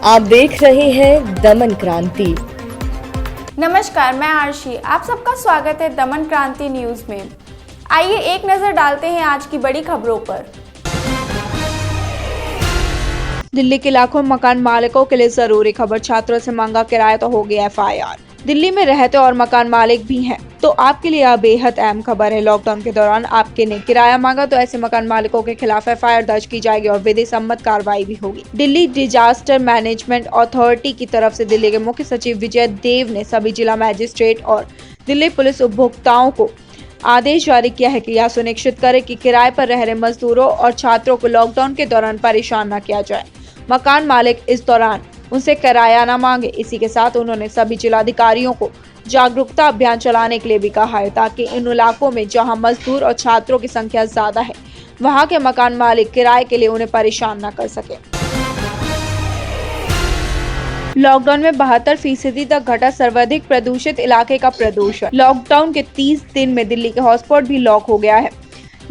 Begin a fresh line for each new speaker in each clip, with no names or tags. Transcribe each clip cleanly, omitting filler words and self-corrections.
आप देख रहे हैं दमन क्रांति।
नमस्कार, मैं आरशी। आप सबका स्वागत है दमन क्रांति न्यूज में। आइए एक नजर डालते हैं आज की बड़ी खबरों पर।
दिल्ली के लाखों मकान मालिकों के लिए जरूरी खबर, छात्रों से मांगा किराया तो हो गया एफआईआर। दिल्ली में रहते और मकान मालिक भी हैं तो आपके लिए यह बेहद अहम खबर है। लॉकडाउन के दौरान आपके ने किराया मांगा तो ऐसे मकान मालिकों के खिलाफ एफआईआर दर्ज की जाएगी और विधि सम्मत कार्रवाई भी होगी। दिल्ली डिजास्टर मैनेजमेंट अथॉरिटी की तरफ से दिल्ली के मुख्य सचिव विजय देव ने सभी जिला मजिस्ट्रेट और दिल्ली पुलिस उपभोक्ताओं को आदेश जारी किया है कि यह सुनिश्चित करे कि किराए पर रह रहे मजदूरों और छात्रों को लॉकडाउन के दौरान परेशान न किया जाए। मकान मालिक इस दौरान उनसे किराया न मांगे। इसी के साथ उन्होंने सभी जिलाधिकारियों को जागरूकता अभियान चलाने के लिए भी कहा है ताकि इन इलाकों में जहां मजदूर और छात्रों की संख्या ज्यादा है वहां के मकान मालिक किराए के लिए उन्हें परेशान न कर सके। लॉकडाउन में 72% तक घटा सर्वाधिक प्रदूषित इलाके का प्रदूषण। लॉकडाउन के 30 दिन में दिल्ली के हॉटस्पॉट भी लॉक हो गया है।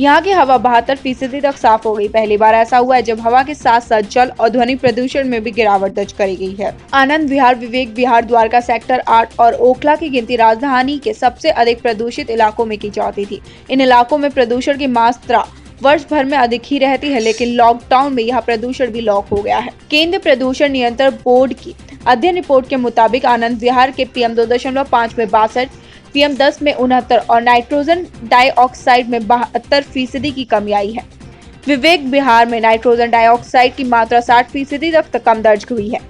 यहाँ की हवा 72% तक साफ हो गई। पहली बार ऐसा हुआ है जब हवा के साथ साथ जल और ध्वनि प्रदूषण में भी गिरावट दर्ज करी गई है। आनंद विहार, विवेक विहार, द्वारका सेक्टर 8 और ओखला की गिनती राजधानी के सबसे अधिक प्रदूषित इलाकों में की जाती थी। इन इलाकों में प्रदूषण की मात्रा वर्ष भर में अधिक ही रहती है, लेकिन लॉकडाउन में यह प्रदूषण भी लॉक हो गया है। केंद्रीय प्रदूषण नियंत्रण बोर्ड की अध्ययन रिपोर्ट के मुताबिक आनंद विहार के PM 2.5 में 62, PM 10 में 69 और नाइट्रोजन डाइऑक्साइड में 72% की कमी आई है। विवेक विहार में नाइट्रोजन डाइऑक्साइड की मात्रा 60% तक कम दर्ज हुई है।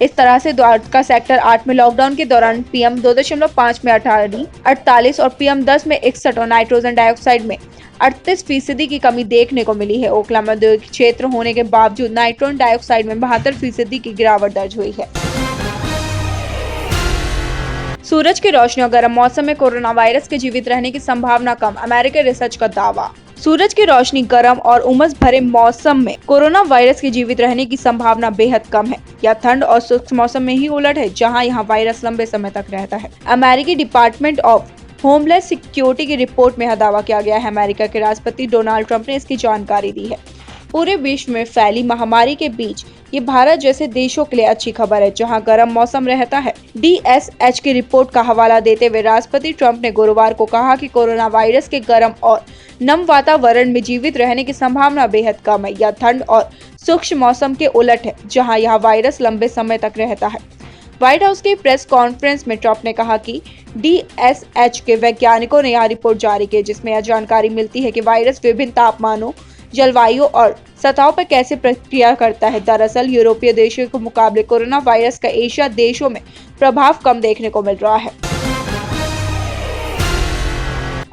इस तरह से द्वारका सेक्टर 8 में लॉकडाउन के दौरान PM 2.5 में 48 और PM 10 में 61 और नाइट्रोजन डाइऑक्साइड में 38% की कमी देखने को मिली है। ओखला में औद्योगिक क्षेत्र होने के बावजूद नाइट्रोजन डाइऑक्साइड में 72% की गिरावट दर्ज हुई है। सूरज की रोशनी और गर्म मौसम में कोरोना वायरस के जीवित रहने की संभावना कम, अमेरिकी रिसर्च का दावा। सूरज की रोशनी, गर्म और उमस भरे मौसम में कोरोना वायरस के जीवित रहने की संभावना बेहद कम है। यह ठंड और शुष्क मौसम में ही उलट है जहां यह वायरस लंबे समय तक रहता है। अमेरिकी डिपार्टमेंट ऑफ होमलैंड सिक्योरिटी की रिपोर्ट में यह दावा किया गया है। अमेरिका के राष्ट्रपति डोनाल्ड ट्रंप ने इसकी जानकारी दी है। पूरे विश्व में फैली महामारी के बीच ये भारत जैसे देशों के लिए अच्छी खबर है जहां गर्म मौसम रहता है। DSH की रिपोर्ट का हवाला देते हुए राष्ट्रपति ट्रंप ने गुरुवार को कहा कि कोरोना वायरस के गर्म और नम वातावरण में जीवित रहने की संभावना बेहद कम है। यह ठंड और शुष्क मौसम के उलट है जहां यह वायरस लंबे समय तक रहता है। व्हाइट हाउस की प्रेस कॉन्फ्रेंस में ट्रंप ने कहा कि DSH के वैज्ञानिकों ने यह रिपोर्ट जारी की जिसमें यह जानकारी मिलती है कि वायरस विभिन्न तापमानों, जलवायु और सतहों पर कैसे प्रतिक्रिया करता है। दरअसल यूरोपीय देशों के मुकाबले कोरोना वायरस का एशिया देशों में प्रभाव कम देखने को मिल रहा है।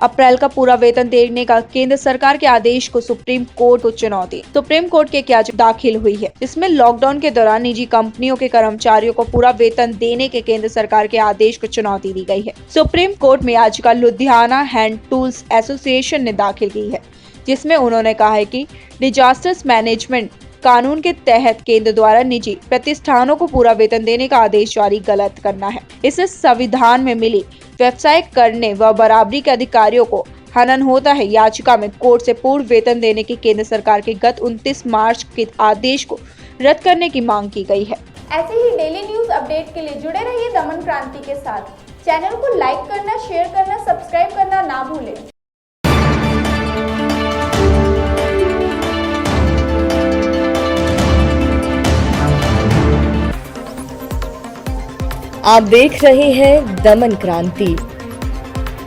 अप्रैल का पूरा वेतन देने का केंद्र सरकार के आदेश को सुप्रीम कोर्ट को चुनौती। सुप्रीम कोर्ट के क्या दाखिल हुई है। इसमें लॉकडाउन के दौरान निजी कंपनियों के कर्मचारियों को पूरा वेतन देने के केंद्र सरकार के आदेश को चुनौती दी गई है। सुप्रीम कोर्ट में याचिका लुधियाना हैंड टूल्स एसोसिएशन ने दाखिल की है जिसमें उन्होंने कहा है कि डिजास्टर्स मैनेजमेंट कानून के तहत केंद्र द्वारा निजी प्रतिष्ठानों को पूरा वेतन देने का आदेश जारी गलत करना है। इससे संविधान में मिली व्यवसाय करने व बराबरी के अधिकारियों को हनन होता है। याचिका में कोर्ट से पूर्ण वेतन देने की केंद्र सरकार के गत 29 मार्च के आदेश को रद्द करने की मांग की गई है।
ऐसे ही डेली न्यूज अपडेट के लिए जुड़े रहिए दमन क्रांति के साथ। चैनल को लाइक करना, शेयर करना, सब्सक्राइब करना ना भूलें।
आप देख रहे हैं दमन क्रांति।